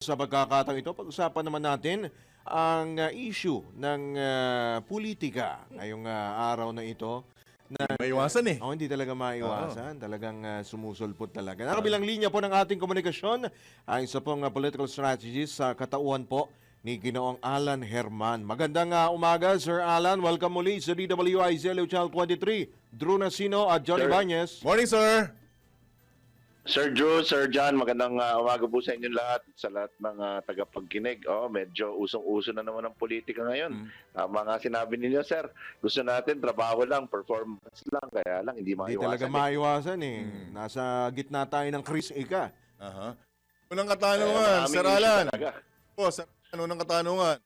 Sa pagkakataon ito, pag-usapan naman natin ang issue ng politika ngayong araw na ito. Hindi maiwasan eh. Hindi talaga maiwasan. Talagang sumusulpot talaga. Nakabilang linya po ng ating komunikasyon ang isa pong political strategist sa katauhan po ni Ginoong Alan Herman. Magandang umaga, Sir Alan. Welcome muli sa DWIZ Channel 23. Drew Nasino at Johnny Sir. Bañez. Morning, sir! Sir Drew, Sir John, magandang umaga po sa inyong lahat, sa lahat ng tagapagkinig. Medyo usong-uso na naman ang politika ngayon. Tama nga sinabi ninyo, sir. Gusto natin, trabaho lang, performance lang, kaya lang, hindi Hindi maiwasan. talaga maiwasan eh. Nasa gitna tayo ng Chris Ika. Unang katanungan, maraming Sir issue Alan. talaga. Po, Sir Alan, unang katanungan.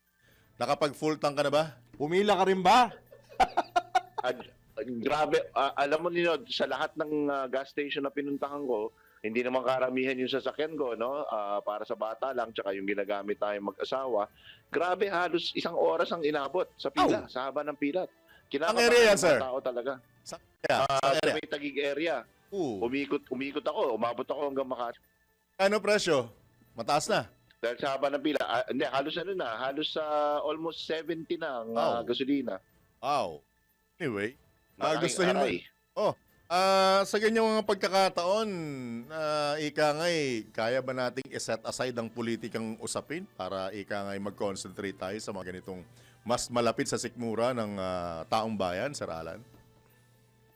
Nakapag-full tank ka na ba? Pumila ka rin ba? Grabe, alam mo niyo, sa lahat ng gas station na pinuntahan ko, hindi naman karamihan yung sasakyan ko, no? Para sa bata lang, tsaka yung ginagamit tayong mag-asawa. Grabe, halos isang oras ang inabot sa pila, sa haba ng pila. Ang area yan, sir? Tao talaga. Sa area? Sa Sa area? may Taguig area. Umikot ako, umabot ako hanggang Makati. Ano presyo? Mataas na. Dahil sa haba ng pila, hindi, halos almost 70 na ang gasolina. Wow. Anyway, Maraming gustuhin mo. aray. Sa ganyang mga pagkakataon, ika nga'y, kaya ba nating iset aside ang politikang usapin para ika nga'y mag-concentrate tayo sa mga ganitong mas malapit sa sikmura ng taong bayan, Sir Alan?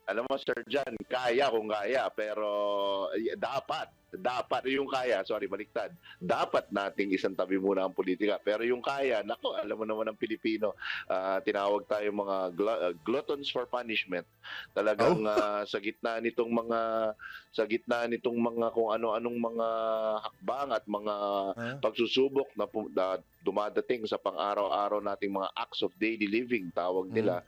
Alam mo, Sir John, kaya kung kaya, pero dapat yung kaya, baliktad. Dapat nating isang tabi muna ang politika. Pero yung kaya, nako, alam mo naman ang Pilipino, tinawag tayo mga gluttons for punishment. Talagang sa gitna nitong mga kung ano-anong mga hakbang at mga pagsusubok na dumadating sa pang-araw-araw nating mga acts of daily living, tawag nila,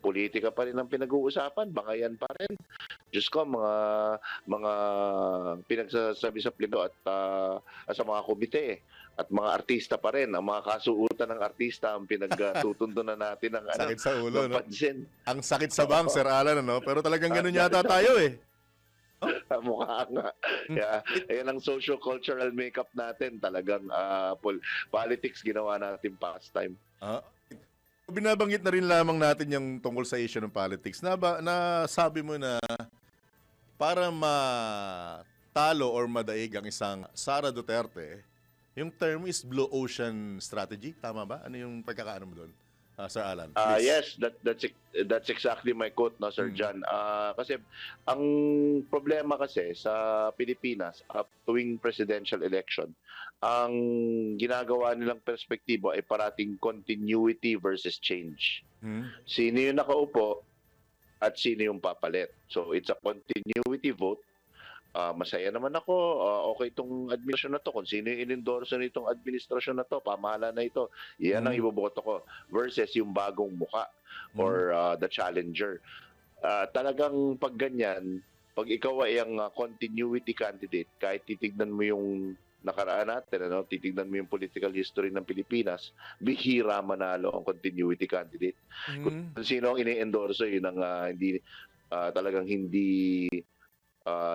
politika pa rin ang pinag-uusapan, bangayan pa rin. Diyos ko, mga pinagsasabi sa pleno at sa mga komite at mga artista pa rin. Ang mga kasuutan ng artista ang pinagtutuntunan natin ng Sakit sa ulo, no? pansin. Ang sakit sa bang, Sir Alan, ano? Pero talagang ganun yata tayo eh. Mukha nga. Yeah. Ayan ang socio-cultural makeup natin. Talagang politics ginawa natin pastime. Binabanggit na rin lamang natin yung tungkol sa issue ng politics. Nasabi mo na para matalo or madaig ang isang Sara Duterte, yung term is Blue Ocean Strategy. Tama ba? Ano yung pagkakaano mo doon, Sir Alan? Yes, that's exactly my quote, no, Sir John. Kasi ang problema kasi sa Pilipinas tuwing presidential election, ang ginagawa nilang perspektibo ay parating continuity versus change. Sino yung nakaupo at sino yung papalit. So it's a continuity vote. Masaya naman ako, okay itong administrasyon na to, kung sino yung in-endorse nitong administrasyon na to, pamahala na ito, yan ang iboboto ko, versus yung bagong muka or the challenger. Talagang pag ganyan, pag ikaw ay ang continuity candidate, kahit titignan mo yung nakaraan natin, titignan mo yung political history ng Pilipinas, bihira manalo ang continuity candidate. Kung sino ang ini-endorse, yun ang talagang hindi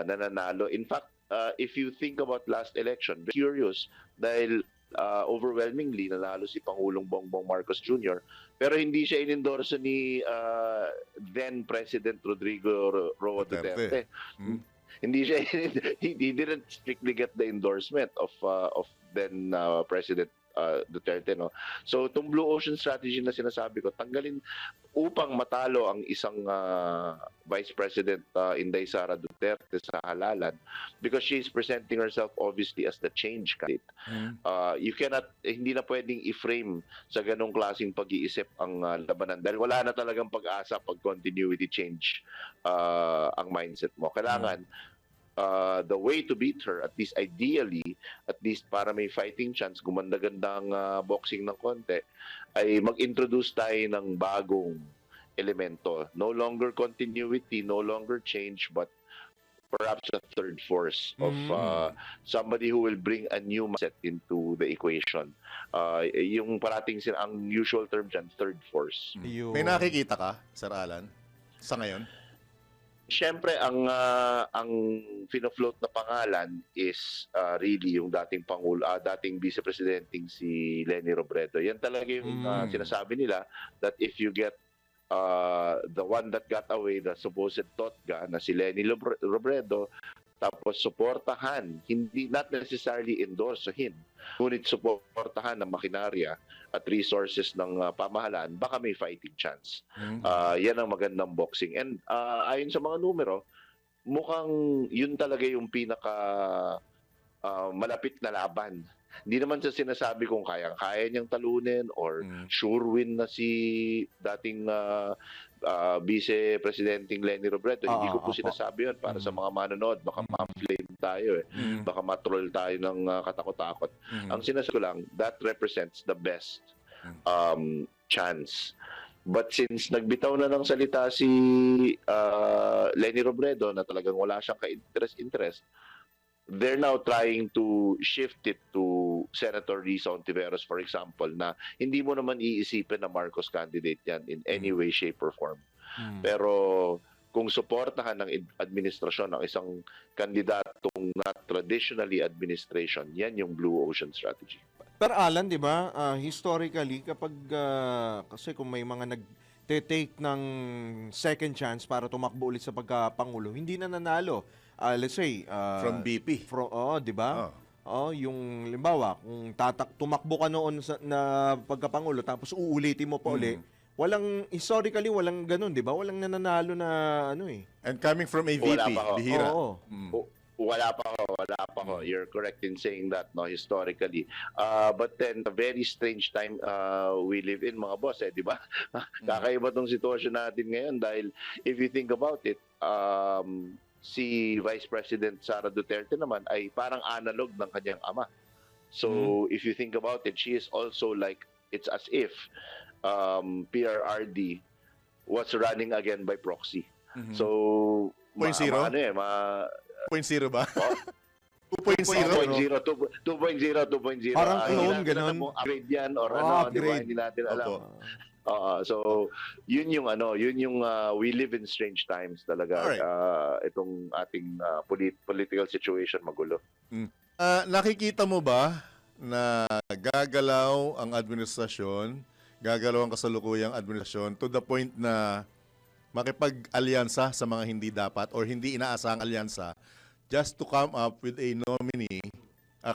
nananalo. In fact, if you think about last election, very curious dahil overwhelmingly nanalo si Pangulong Bongbong Marcos Jr. Pero hindi siya in-endorse ni then President Rodrigo Roa Duterte. Hindi siya he didn't strictly get the endorsement of then President Duterte, no. So itong Blue Ocean Strategy na sinasabi ko, tanggalin upang matalo ang isang Vice President Inday Sara Duterte sa halalan, because she is presenting herself obviously as the change candidate. You cannot, hindi na pwedeng i-frame sa ganong klaseng pag-iisip ang labanan dahil wala na talagang pag-asa pag continuity change ang mindset mo. Kailangan the way to beat her, at least ideally, at least para may fighting chance, gumanda-gandang boxing ng konti, ay mag-introduce tayo ng bagong elemento. No longer continuity, no longer change, but perhaps a third force of somebody who will bring a new mindset into the equation. Yung parating ang usual term dyan, third force. May nakikita ka, Sir Alan, sa ngayon? Siyempre, ang fino-float na pangalan is really yung dating Pangulo, dating Vice Presidenting si Leni Robredo. Yan talaga yung sinasabi nila that if you get the one that got away, the supposed Totga na si Leni Robredo, tapos suportahan, hindi not necessarily endorsehin, ngunit suportahan ng makinarya at resources ng pamahalaan, baka may fighting chance. Yan ang magandang boxing. And ayon sa mga numero, mukhang yun talaga yung pinaka malapit na laban. Hindi naman sa sinasabi kung kaya niyang talunin or sure win na si dating Vice Presidenting Leni Robredo. Hindi ko po sinasabi yun para sa mga manonood. Baka ma-flame tayo eh. Baka ma-troll tayo ng katakot-takot. Ang sinasabi ko lang, that represents the best chance. But since nagbitaw na ng salita si Leni Robredo na talagang wala siyang ka-interest, they're now trying to shift it to Senator Risa Ontiveros, for example, na hindi mo naman iisipin na Marcos candidate yan in any way, shape, or form. Pero kung suportahan ng administrasyon ng isang kandidatong not traditionally administration, yan yung Blue Ocean Strategy. Pero Alan, di ba, historically, kapag, kasi kung may mga nag-take ng second chance para tumakbo ulit sa pagkapangulo, hindi na nanalo. Let's say, From BP. di ba? Yung limbawa, kung tumakbo ka noon na pagkapangulo tapos uulitin mo pa uli, historically, walang ganun, di ba? Walang nananalo na ano eh. And coming from a VP, Wala pa ako. bihira. Wala pa ako. You're correct in saying that, no, historically. But then, a very strange time we live in, mga boss, di ba? Kakaiba tong sitwasyon natin ngayon dahil if you think about it, si Vice President Sara Duterte naman ay parang analog ng kanyang ama. So, if you think about it, she is also like, it's as if PRRD was running again by proxy. So, 0.0? 0.0 ba? 2.0. 2.0. Parang clone, ganun. Upgrade yan or di ba? Hindi natin alam. So yun yung we live in strange times talaga. Alright. Itong ating political situation magulo. Nakikita mo ba na gagalaw ang administrasyon, gagalaw ang kasalukuyang administrasyon to the point na makipag-alyansa sa mga hindi dapat or hindi inaasahang alyansa just to come up with a nominee,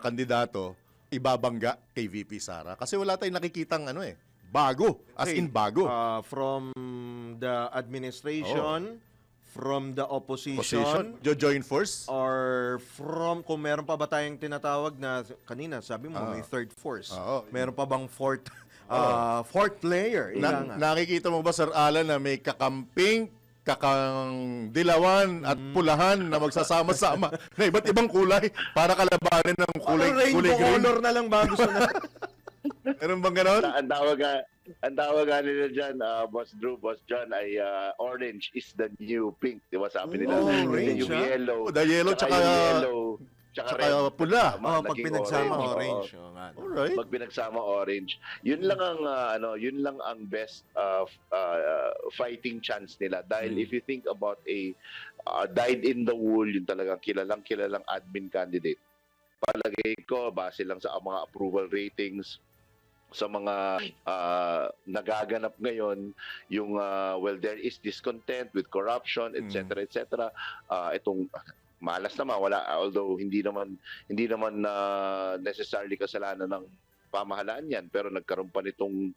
kandidato, ibabangga kay VP Sara? Kasi wala tayong nakikitang bago, as in bago. From the administration, from the opposition, Join force? or kung meron pa ba tayong tinatawag na, kanina sabi mo may third force. Meron pa bang fourth player? Nakikita mo ba, Sir Alan, na may kakang dilawan at pulahan na magsasama-sama na iba't ibang kulay para kalabanin ng kulay rainbow green? color na lang ba gusto na? Meron bang ganon? Ang tawag nila dyan, Boss Drew, Boss John, ay orange is the new pink. Di ba sabi nila? Orange, yung yellow. The yellow tsaka tsaka red. Pula. Pag pinagsama orange. Alright. Pag pinagsama orange. Yun lang ang best fighting chance nila. Dahil if you think about a dyed in the wool, yung talagang kilalang admin candidate. Palagay ko, base lang sa mga approval ratings, sa mga nagaganap ngayon, yung there is discontent with corruption, etc. Itong malas naman, although hindi naman necessarily kasalanan ng pamahalaan yan, pero nagkaroon pa nitong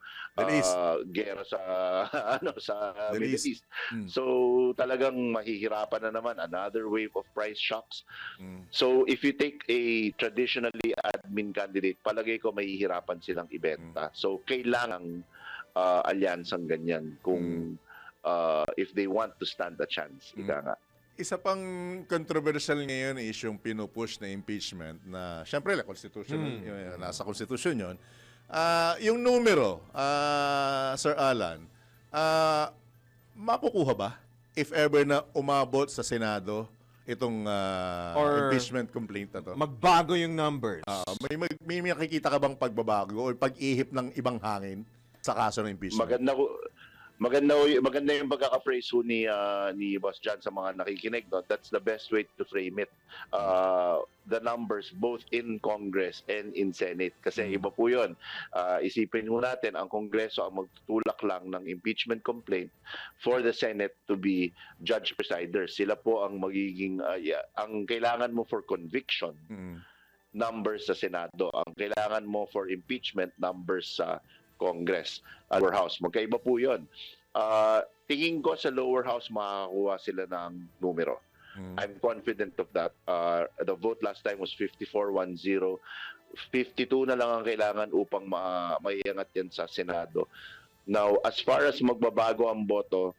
gera sa Middle East. So talagang mahihirapan na naman, another wave of price shocks. So if you take a traditionally admin candidate, palagay ko mahihirapan silang ibenta. So kailangan alyansang ganyan kung if they want to stand a chance. Ika nga. Isa pang controversial ngayon is yung pinupush na impeachment na syempre nasa konstitusyon yun. Yung numero, Sir Alan, makukuha ba if ever na umabot sa Senado itong impeachment complaint na to? Magbago yung numbers. May makikita ka bang pagbabago o pag-ihip ng ibang hangin sa kaso ng impeachment? Maganda yung pagkaka-praise ho ni Boss John sa mga nakikinig. No? That's the best way to frame it. The numbers both in Congress and in Senate. Kasi iba po yun. Isipin mo natin, ang Kongreso ang magtutulak lang ng impeachment complaint for the Senate to be judge presiders. Sila po ang magiging, ang kailangan mo for conviction, numbers sa Senado. Ang kailangan mo for impeachment, numbers sa Congress, lower house. Magkaiba po yun. Tingin ko sa lower house makakakuha sila ng numero. I'm confident of that. The vote last time was 54-10. 52 na lang ang kailangan upang maiangat yan sa Senado. Now, as far as magbabago ang boto,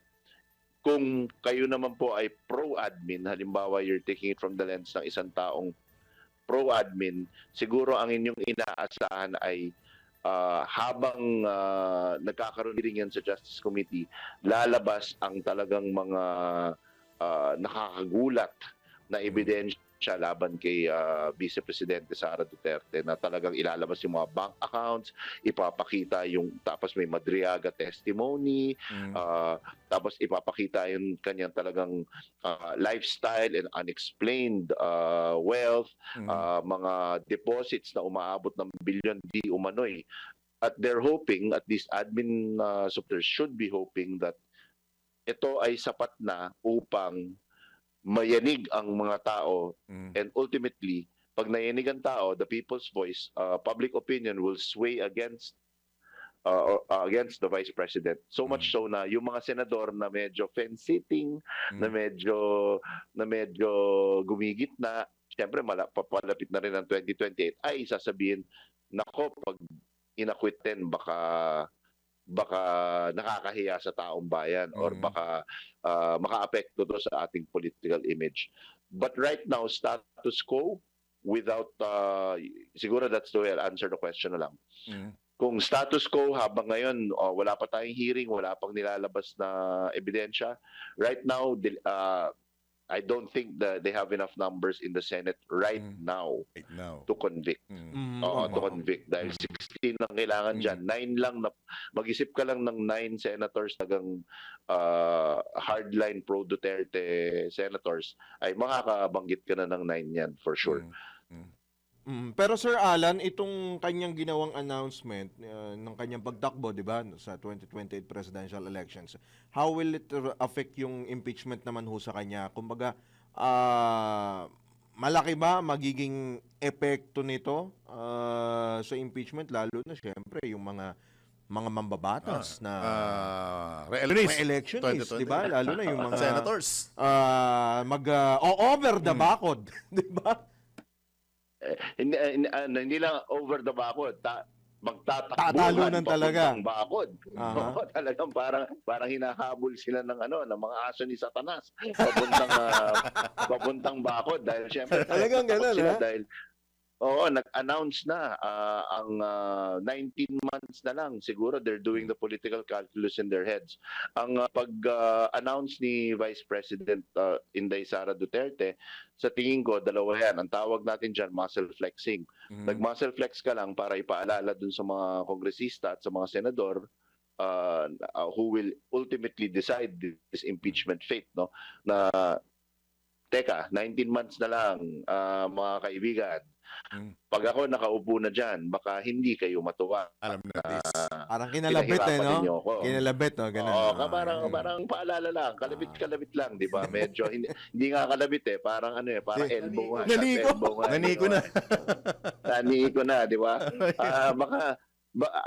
kung kayo naman po ay pro-admin, halimbawa you're taking it from the lens ng isang taong pro-admin, siguro ang inyong inaasahan ay habang nagkakaroon din yan sa Justice Committee, lalabas ang talagang mga nakakagulat na ebidensya laban kay Vice Presidente Sara Duterte na talagang ilalabas yung mga bank accounts, ipapakita yung, tapos may Madriaga testimony, tapos ipapakita yung kanyang talagang lifestyle and unexplained wealth, mga deposits na umaabot ng billion di umano'y. At they're hoping, at least admin supporters should be hoping that ito ay sapat na upang mayanig ang mga tao, and ultimately, pag nayanig ang tao, the people's voice, public opinion will sway against the Vice President. So much so na yung mga senador na medyo fence-sitting, na medyo gumigit na, siyempre papalapit na rin ang 2028, ay sasabihin, nako, pag inakwitten, baka nakakahiya sa taong bayan or baka maka-apekto to sa ating political image. But right now, status quo without, siguro that's the way I'll answer the question na lang. Kung status quo habang ngayon, wala pa tayong hearing, wala pang nilalabas na ebidensya, right now, I don't think that they have enough numbers in the Senate right now to convict. To convict. Dahil 16 lang kailangan dyan. 9 lang, mag-isip ka lang ng 9 senators tagang hardline pro-Duterte senators, ay makakabanggit ka na ng 9 yan, for sure. Pero Sir Alan, itong kanyang ginawang announcement ng kanyang pagtakbo, di ba, sa 2028 presidential elections, how will it affect yung impeachment naman ho sa kanya? Kumbaga, malaki ba magiging epekto nito sa impeachment, lalo na syempre yung mga mambabatas na re-electionist, di ba? Lalo na yung mga senators. Over the bakod, di ba? Hindi lang over the bakod, Tatalunan talaga. Bakod. Oo, talagang parang hinahabol sila ng mga aso ni Satanas papuntang bakod dahil syempre talagang ganun, sila dahil nag-announce na ang 19 months na lang. Siguro they're doing the political calculus in their heads. Ang pag-announce ni Vice President Inday Sara Duterte, sa tingin ko, dalawa yan. Ang tawag natin dyan, muscle flexing. Nag-muscle flex ka lang para ipaalala dun sa mga kongresista at sa mga senador who will ultimately decide this impeachment fate. No? Na, teka, 19 months na lang, mga kaibigan. Pag ako nakaupo na dyan, baka hindi kayo matuwa. Alam na this. Parang kinalabit no? Kinalabit, no? Ganun. Parang paalala lang. Kalabit lang, di ba? Medyo, hindi nga kalabit parang parang elbow nga. Naniko na. Naniko na, di ba?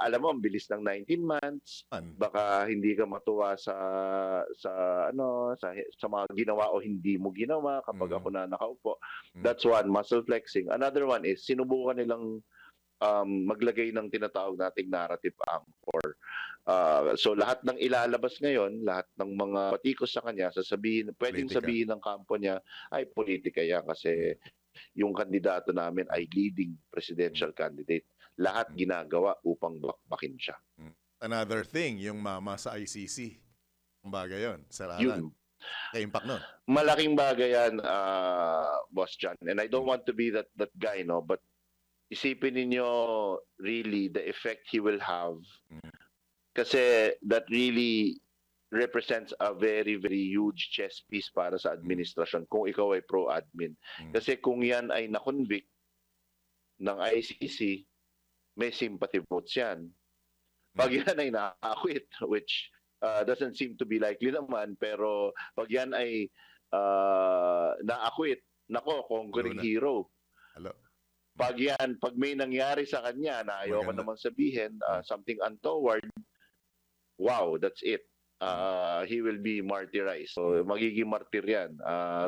Alam mo, ang bilis ng 19 months. Baka hindi ka matuwa sa mga ginawa o hindi mo ginawa kapag ako na nakaupo. That's one, muscle flexing. Another one is sinubukan nilang maglagay ng tinatawag nating narrative anchor. So lahat ng ilalabas ngayon, lahat ng mga patikos sa kanya, pwedeng sabihin ng kampo niya, ay politika yan kasi yung kandidato namin ay leading presidential candidate. Lahat ginagawa upang bakbakin siya. Another thing, yung mama sa ICC. Ang bagay yun, Sir Alan. Impact nun. Malaking bagay yan, Boss John. And I don't want to be that guy, no? But isipin ninyo really the effect he will have. Kasi that really represents a very, very huge chess piece para sa administrasyon kung ikaw ay pro-admin. Kasi kung yan ay na-convict ng ICC, may sympathy votes yan. Pag yan ay na-acquit, which doesn't seem to be likely naman, pero pag yan ay na-acquit, nako, conquering hero. Hello. Pag may nangyari sa kanya na ayoko Maganda. namang sabihin, something untoward, wow, that's it. He will be martyrized. So, magiging martyr yan.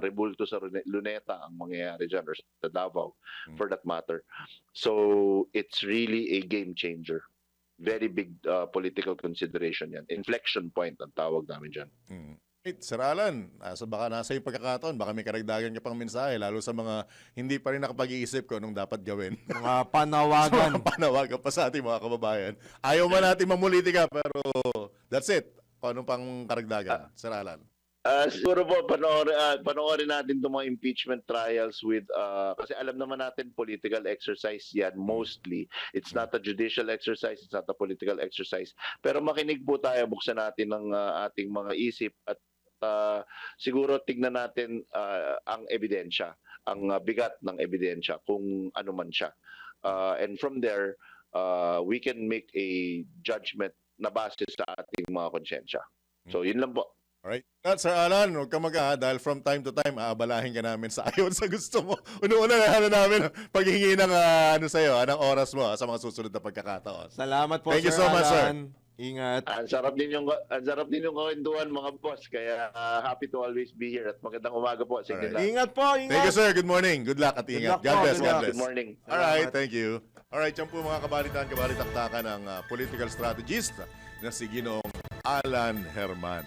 Rebulto sa Luneta ang mangyayari dyan, or sa Davao, for that matter. So, it's really a game changer. Very big political consideration yan. Inflection point ang tawag namin dyan. Right, Sir Alan, baka nasa yung pagkakataon, baka may karagdagan ka pang mensahe, lalo sa mga hindi pa rin nakapag-iisip ko anong dapat gawin. Mga panawagan. Panawagan pa sa ating mga kababayan. Ayaw man natin mamulitika, pero that's it. Paano pang karagdagan, Sir Alan? Siguro po, panoorin natin itong mga impeachment trials with, kasi alam naman natin political exercise yan mostly. It's not a judicial exercise, it's not a political exercise. Pero makinig po tayo, buksan natin ng ating mga isip at siguro tignan natin ang ebidensya, ang bigat ng ebidensya, kung ano man siya. And from there, we can make a judgment na base sa ating mga konsyensya. So, yun lang po. Alright. At Sir Alan, huwag ka dahil from time to time, aabalahin ka namin sa ayon sa gusto mo. Una-una na namin paghingi ng sa'yo, ng oras mo sa mga susunod na pagkakataon. Salamat po, Thank you Sir so much, sir. Alan. Ingat. Ang sarap din yung kawentuhan, mga boss. Kaya happy to always be here at magandang umaga po. Sige Alright. lang. Ingat po, ingat. Thank you, sir. Good morning. Good luck at ingat. luck God po, bless. good God luck. bless. Good morning. Alright, thank you. Alright, yan po mga kabalitaktakan ng political strategist na si Ginoong Alan Herman.